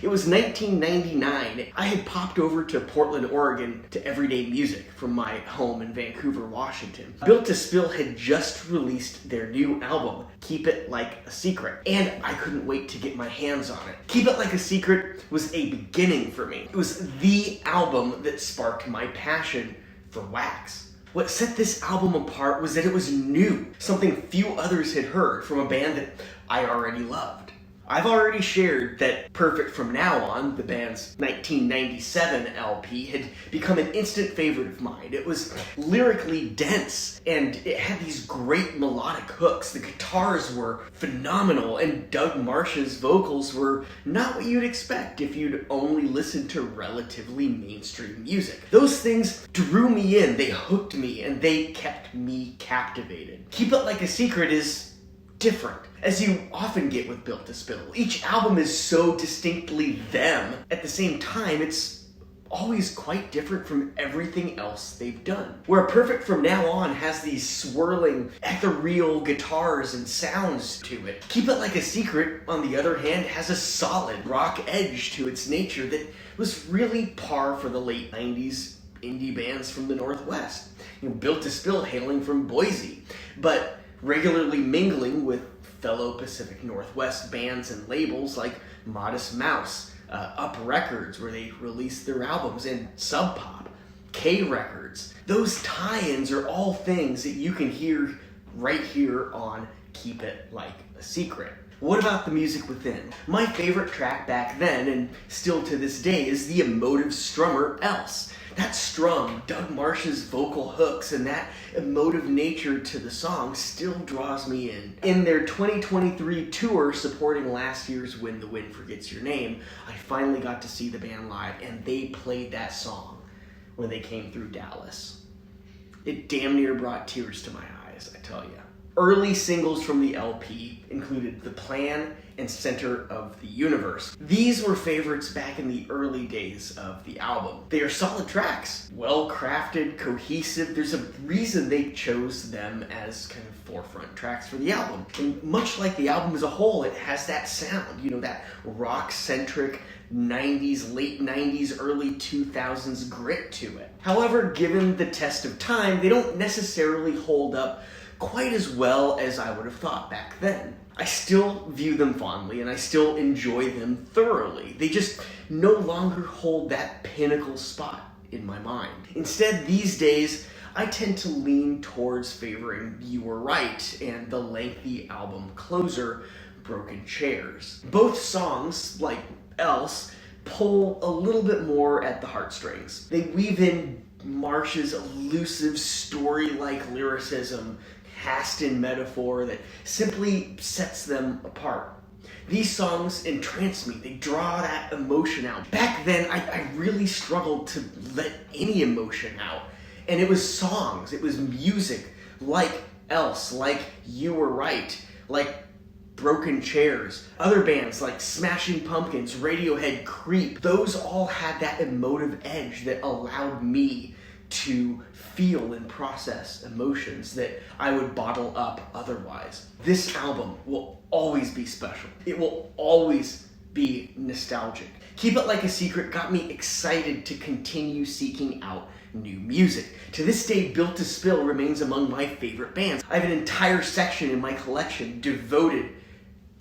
It was 1999. I had popped over to Portland, Oregon to Everyday Music from my home in Vancouver, Washington. Built to Spill had just released their new album, Keep It Like a Secret, and I couldn't wait to get my hands on it. Keep It Like a Secret was a beginning for me. It was the album that sparked my passion for wax. What set this album apart was that it was new, something few others had heard from a band that I already loved. I've already shared that Perfect From Now On, the band's 1997 LP, had become an instant favorite of mine. It was lyrically dense, and it had these great melodic hooks. The guitars were phenomenal, and Doug Marsh's vocals were not what you'd expect if you'd only listened to relatively mainstream music. Those things drew me in, they hooked me, and they kept me captivated. Keep It Like a Secret is different, as you often get with Built to Spill. Each album is so distinctly them. At the same time, it's always quite different from everything else they've done. Where Perfect From Now On has these swirling, ethereal guitars and sounds to it, Keep It Like a Secret, on the other hand, has a solid rock edge to its nature that was really par for the late 90s indie bands from the Northwest. Built to Spill hailing from Boise, but regularly mingling with fellow Pacific Northwest bands and labels like Modest Mouse, Up Records, where they released their albums, and Sub Pop, K Records. Those tie-ins are all things that you can hear right here on Keep It Like a Secret. What about the music within? My favorite track back then, and still to this day, is the emotive strummer Else. That strum, Doug Marsh's vocal hooks, and that emotive nature to the song still draws me in. In their 2023 tour supporting last year's When the Wind Forgets Your Name, I finally got to see the band live, and they played that song when they came through Dallas. It damn near brought tears to my eyes, I tell you. Early singles from the LP included The Plan and Center of the Universe. These were favorites back in the early days of the album. They are solid tracks, well-crafted, cohesive. There's a reason they chose them as kind of forefront tracks for the album. And much like the album as a whole, it has that sound, that rock-centric 90s, late 90s, early 2000s grit to it. However, given the test of time, they don't necessarily hold up quite as well as I would have thought back then. I still view them fondly, and I still enjoy them thoroughly. They just no longer hold that pinnacle spot in my mind. Instead, these days, I tend to lean towards favoring You Were Right and the lengthy album closer, Broken Chairs. Both songs, like Else, pull a little bit more at the heartstrings. They weave in Marsh's elusive story-like lyricism, cast in metaphor that simply sets them apart. These songs entrance me. They draw that emotion out. Back then, I really struggled to let any emotion out. And it was songs, it was music like Else, like You Were Right, like Broken Chairs. Other bands like Smashing Pumpkins, Radiohead, Creep, those all had that emotive edge that allowed me to feel and process emotions that I would bottle up otherwise. This album will always be special. It will always be nostalgic. Keep It Like a Secret got me excited to continue seeking out new music. To this day, Built to Spill remains among my favorite bands. I have an entire section in my collection devoted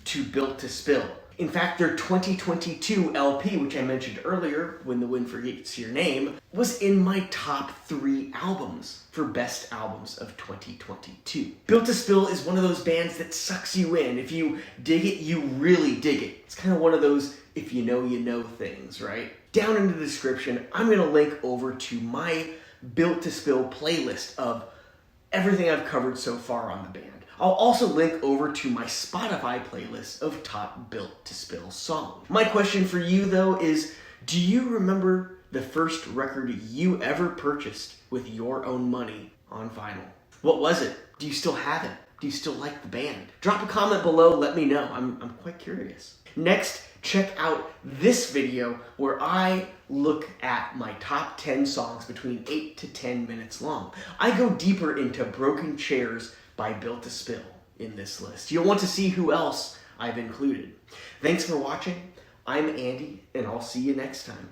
to Built to Spill. In fact, their 2022 LP, which I mentioned earlier, When the Wind Forgets Your Name, was in my top 3 albums for best albums of 2022. Built to Spill is one of those bands that sucks you in. If you dig it, you really dig it. It's kind of one of those if you know things, right? Down in the description, I'm going to link over to my Built to Spill playlist of everything I've covered so far on the band. I'll also link over to my Spotify playlist of top Built to Spill songs. My question for you, though, is do you remember the first record you ever purchased with your own money on vinyl? What was it? Do you still have it? Do you still like the band? Drop a comment below, let me know. I'm quite curious. Next, check out this video where I look at my top 10 songs between 8 to 10 minutes long. I go deeper into Broken Chairs by Built to Spill in this list. You'll want to see who else I've included. Thanks for watching. I'm Andy, and I'll see you next time.